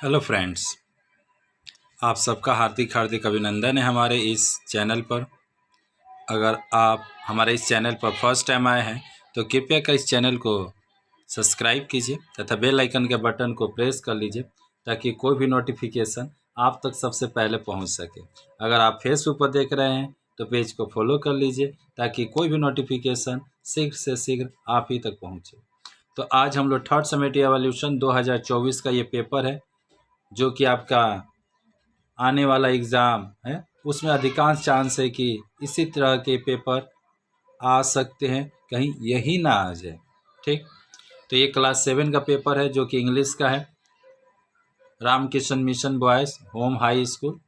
Hello friends, आप सबका हार्दिक हार्दिक अभिनंदन है हमारे इस चैनल पर। अगर आप हमारे इस चैनल पर फर्स्ट टाइम आए हैं तो कृपया कर इस चैनल को सब्सक्राइब कीजिए तथा बेल आइकन के बटन को प्रेस कर लीजिए ताकि कोई भी नोटिफिकेशन आप तक सबसे पहले पहुंच सके। अगर आप फेसबुक पर देख रहे हैं तो पेज को फॉलो कर लीजिए ताकि कोई भी नोटिफिकेशन शीघ्र से शीघ्र आप ही तक पहुँचे। तो आज हम लोग थर्ड समेटिव एवोल्यूशन 2024 का ये पेपर है जो कि आपका आने वाला एग्ज़ाम है, उसमें अधिकांश चांस है कि इसी तरह के पेपर आ सकते हैं, कहीं यही ना आ जाए। ठीक, तो ये क्लास 7 का पेपर है जो कि इंग्लिश का है, Ramakrishna mission boys home high school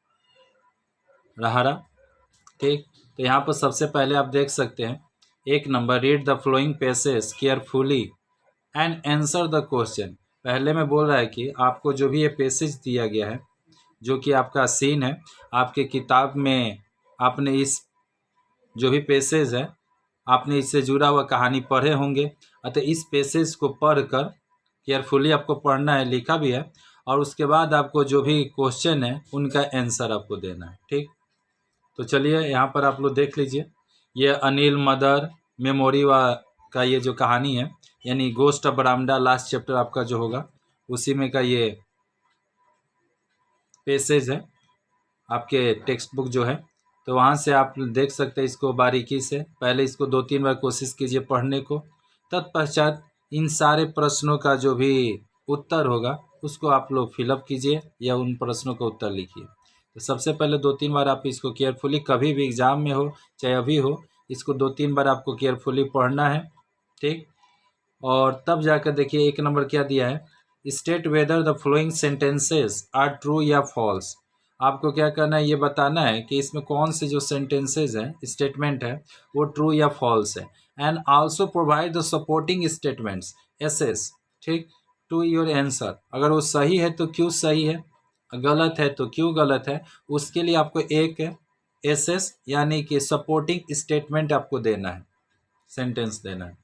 Rahara. ठीक, तो यहाँ पर सबसे पहले आप देख सकते हैं एक number, read the flowing passage carefully and answer the question. पहले में बोल रहा है कि आपको जो भी ये पैसेज दिया गया है जो कि आपका सीन है, आपके किताब में आपने इस जो भी पैसेज है आपने इससे जुड़ा हुआ कहानी पढ़े होंगे। अतः इस पैसेज को पढ़कर केयरफुली आपको पढ़ना है, लिखा भी है, और उसके बाद आपको जो भी क्वेश्चन है उनका आंसर आपको देना है। ठीक, तो चलिए यहाँ पर आप लोग देख लीजिए, ये अनिल मदर मेमोरी का ये जो कहानी है यानी गोस्ट ऑफ बरामदा लास्ट चैप्टर आपका जो होगा उसी में का ये पैसेज है आपके टेक्स्ट बुक जो है। तो वहाँ से आप देख सकते हैं इसको बारीकी से। पहले इसको 2-3 बार कोशिश कीजिए पढ़ने को, तत्पश्चात इन सारे प्रश्नों का जो भी उत्तर होगा उसको आप लोग फिलअप कीजिए या उन प्रश्नों का उत्तर लिखिए। तो सबसे पहले 2-3 बार आप इसको केयरफुली, कभी भी एग्ज़ाम में हो चाहे अभी हो, इसको 2-3 बार आपको केयरफुली पढ़ना है। ठीक, और तब जाकर देखिए एक नंबर क्या दिया है, state whether the flowing sentences are true या फॉल्स। आपको क्या करना है, ये बताना है कि इसमें कौन से जो सेंटेंसेज हैं, स्टेटमेंट है, वो ट्रू या फॉल्स है। And also provide the supporting statements assess, ठीक, टू योर आंसर। अगर वो सही है तो क्यों सही है, गलत है तो क्यों गलत है, उसके लिए आपको एक एसेस यानी कि सपोर्टिंग स्टेटमेंट आपको देना है, सेंटेंस देना है।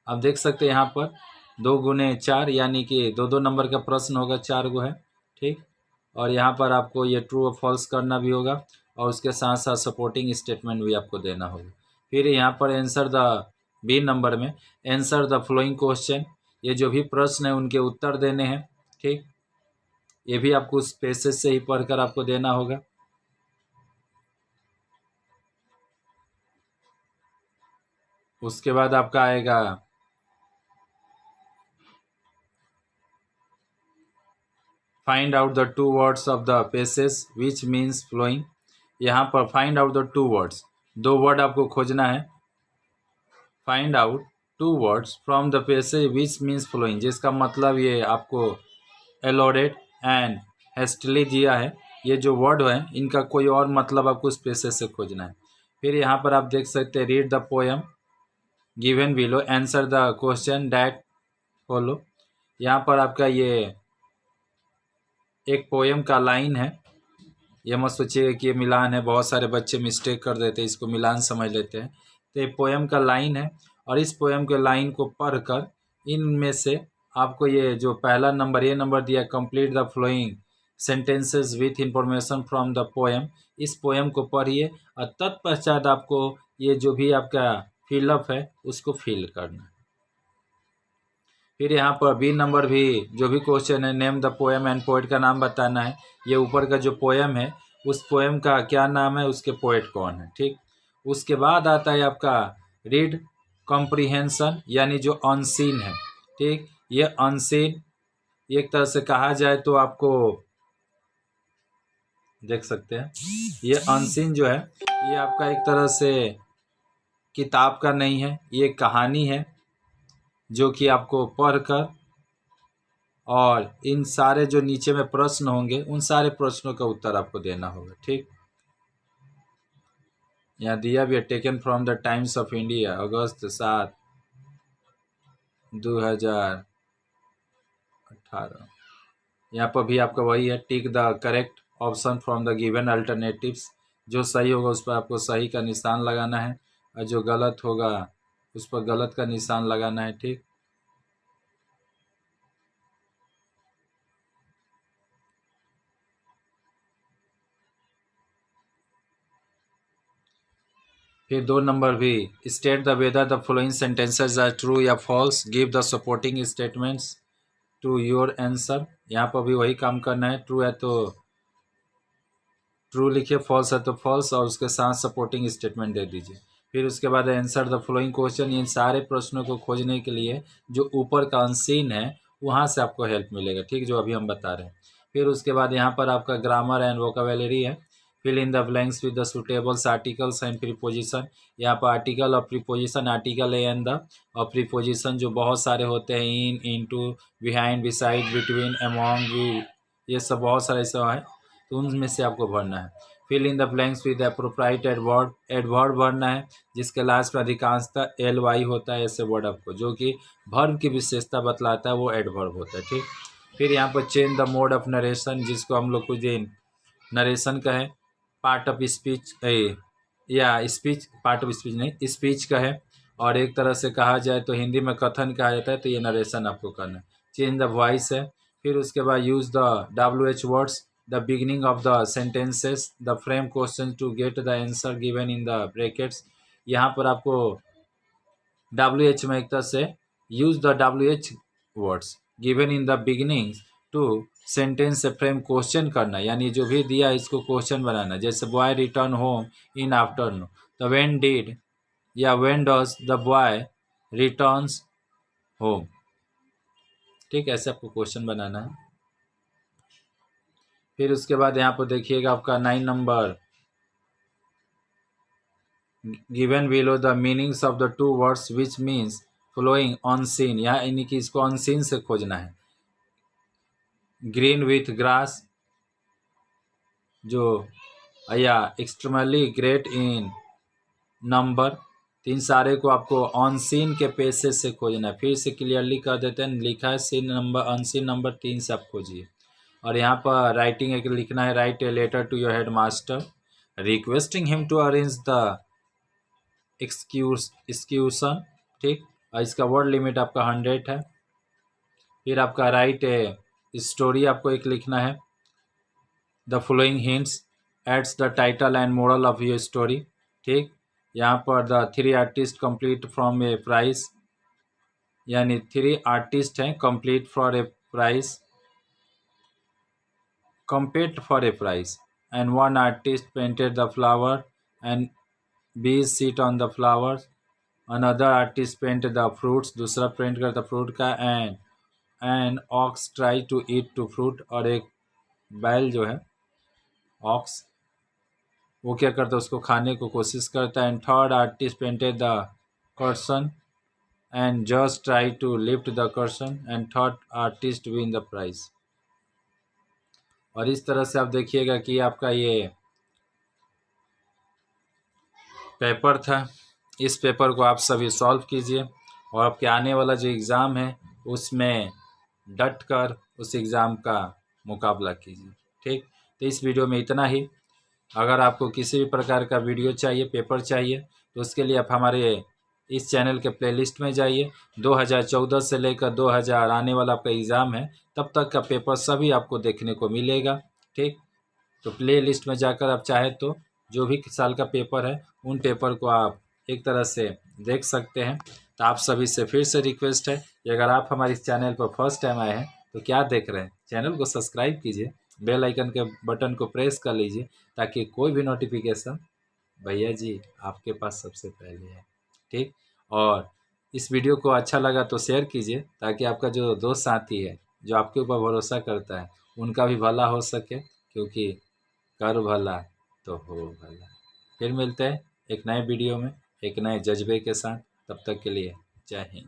आप देख सकते हैं यहाँ पर 2 × 4 यानी कि 2-2 नंबर का प्रश्न होगा, 4 गो है। ठीक, और यहाँ पर आपको ये ट्रू और फॉल्स करना भी होगा और उसके साथ साथ सपोर्टिंग स्टेटमेंट भी आपको देना होगा। फिर यहाँ पर आंसर द बी नंबर में आंसर द फ्लोइंग क्वेश्चन, ये जो भी प्रश्न है उनके उत्तर देने हैं। ठीक, ये भी आपको उस पैसेज से ही पढ़कर आपको देना होगा। उसके बाद आपका आएगा find out the 2 words of the passage which means flowing. यहाँ पर find out the 2 words, 2 word आपको खोजना है। Find out 2 words from the passage which means flowing, जिसका मतलब ये आपको एलोडेड एंड हेस्टली दिया है। ये जो वर्ड है इनका कोई और मतलब आपको उस पैसेज से खोजना है। फिर यहाँ पर आप देख सकते हैं read the poem given below, answer the question that follow. यहाँ पर आपका ये एक पोएम का लाइन है, ये मत सोचिएगा कि ये मिलान है, बहुत सारे बच्चे मिस्टेक कर देते हैं, इसको मिलान समझ लेते हैं। तो ये पोएम का लाइन है और इस पोएम के लाइन को पढ़कर इनमें से आपको ये जो पहला नंबर, ये नंबर दिया complete the flowing sentences with information from the poem, इस पोएम को पढ़िए और तत्पश्चात आपको ये जो भी आपका फिलअप है उसको फिल करना है। फिर यहाँ पर बी नंबर भी जो भी क्वेश्चन है, name the poem and poet का नाम बताना है। ये ऊपर का जो पोएम है उस पोएम का क्या नाम है, उसके पोएट कौन है। ठीक, उसके बाद आता है आपका रीड कॉम्प्रिहेंशन यानी जो अनसीन है। ठीक, ये अनसीन एक तरह से कहा जाए तो आपको देख सकते हैं, ये अनसीन जो है ये आपका एक तरह से किताब का नहीं है, ये कहानी है जो कि आपको पढ़कर और इन सारे जो नीचे में प्रश्न होंगे उन सारे प्रश्नों का उत्तर आपको देना होगा। ठीक, यहाँ दिया भी है, taken from the Times of India अगस्त 7, 2018। यहाँ पर भी आपका वही है, tick the correct option from the given alternatives. जो सही होगा उस पर आपको सही का निशान लगाना है और जो गलत होगा उस पर गलत का निशान लगाना है। ठीक, फिर 2 नंबर भी, state the whether the following sentences are true या false, give the supporting statements to your answer. यहाँ पर भी वही काम करना है, ट्रू है तो ट्रू लिखिए, फॉल्स है तो फॉल्स, और उसके साथ सपोर्टिंग स्टेटमेंट दे दीजिए। फिर उसके बाद आंसर द फॉलोइंग क्वेश्चन। इन सारे प्रश्नों को खोजने के लिए जो ऊपर का अनसीन है वहाँ से आपको हेल्प मिलेगा, ठीक, जो अभी हम बता रहे हैं। फिर उसके बाद यहाँ पर आपका ग्रामर एंड वोकेबलरी है। Fill in the blanks with the suitables articles and preposition. यहाँ पर आर्टिकल और preposition, article a and the, और प्रीपोजिशन जो बहुत सारे होते हैं, in, into, behind, beside, between, among, ये सब बहुत सारे ऐसा है, तो उनमें से आपको भरना है। Fill in the blanks with appropriate adverb. Adverb भरना है जिसके लास्ट में अधिकांशतः एल वाई होता है, ऐसे वर्ड आपको जो कि वर्ब की विशेषता बतलाता है, वो एडवर्ब होता है, ठीक। फिर यहाँ पर change the mode of narration, जिसको हम लोग कुछ दिन नरेशन का है, पार्ट ऑफ स्पीच, या स्पीच, पार्ट ऑफ स्पीच नहीं, स्पीच का है, और एक तरह से कहा जाए तो हिंदी में कथन कहा जाता है, तो ये नरेशन आपको करना है। चेंज द वॉइस है। फिर उसके बाद use the WH words, the beginning of the sentences, the frame question to get the answer given in the brackets. यहाँ पर आपको WH में एक तरह से use the WH words given in the beginning to sentence से frame question करना, यानी जो भी दिया इसको क्वेश्चन बनाना। जैसे boy return home in afternoon, तो व्हेन डिड या when does the boy returns home, ठीक, ऐसे आपको क्वेश्चन बनाना है। फिर उसके बाद यहाँ पर देखिएगा आपका 9 number, given below the meanings of the two words which means flowing unseen, यहाँ यानी कि इसको ऑन सीन से खोजना है। ग्रीन विथ ग्रास, जो या एक्सट्रीमली ग्रेट इन नंबर, तीन सारे को आपको ऑन सीन के पेशे से खोजना है। फिर से क्लियरली कर देते हैं, लिखा है seen number, unseen number 3 से आप खोजिए। और यहाँ पर राइटिंग एक लिखना है, write a letter to your headmaster requesting him to arrange the execution, ठीक, और इसका वर्ड लिमिट आपका 100 है। फिर आपका राइट ए स्टोरी आपको एक लिखना है, the following hints adds the title and moral of your story, ठीक। यहाँ पर the 3 artist complete from a price, यानी 3 आर्टिस्ट हैं complete for a price, compete for a prize, and one artist painted the flower and bees sit on the flowers, another artist painted the fruits, दूसरा paint करता fruit का, and ox try to eat to fruit, और एक बैल जो है aux वो क्या करता है, उसको खाने को कोशिश करता है, and third artist painted the curtain and just try to lift the curtain, and third artist win the prize. और इस तरह से आप देखिएगा कि आपका ये पेपर था, इस पेपर को आप सभी सॉल्व कीजिए, और आपके आने वाला जो एग्ज़ाम है उसमें डट कर उस एग्ज़ाम का मुकाबला कीजिए, ठीक। तो इस वीडियो में इतना ही। अगर आपको किसी भी प्रकार का वीडियो चाहिए, पेपर चाहिए, तो उसके लिए आप हमारे इस चैनल के प्लेलिस्ट में जाइए। 2014 से लेकर 2000 आने वाला आपका एग्ज़ाम है, तब तक का पेपर सभी आपको देखने को मिलेगा, ठीक। तो प्ले लिस्ट में जाकर आप चाहे तो जो भी साल का पेपर है उन पेपर को आप एक तरह से देख सकते हैं। तो आप सभी से फिर से रिक्वेस्ट है कि अगर आप हमारे इस चैनल पर फर्स्ट टाइम आए हैं तो क्या देख रहे हैं, चैनल को सब्सक्राइब कीजिए, बेल आइकन के बटन को प्रेस कर लीजिए, ताकि कोई भी नोटिफिकेशन भैया जी आपके पास सबसे पहले है, ठीक। और इस वीडियो को अच्छा लगा तो शेयर कीजिए, ताकि आपका जो दोस्त साथी है जो आपके ऊपर भरोसा करता है उनका भी भला हो सके, क्योंकि कर भला तो हो भला। फिर मिलते हैं एक नए वीडियो में एक नए जज्बे के साथ, तब तक के लिए जय हिंद।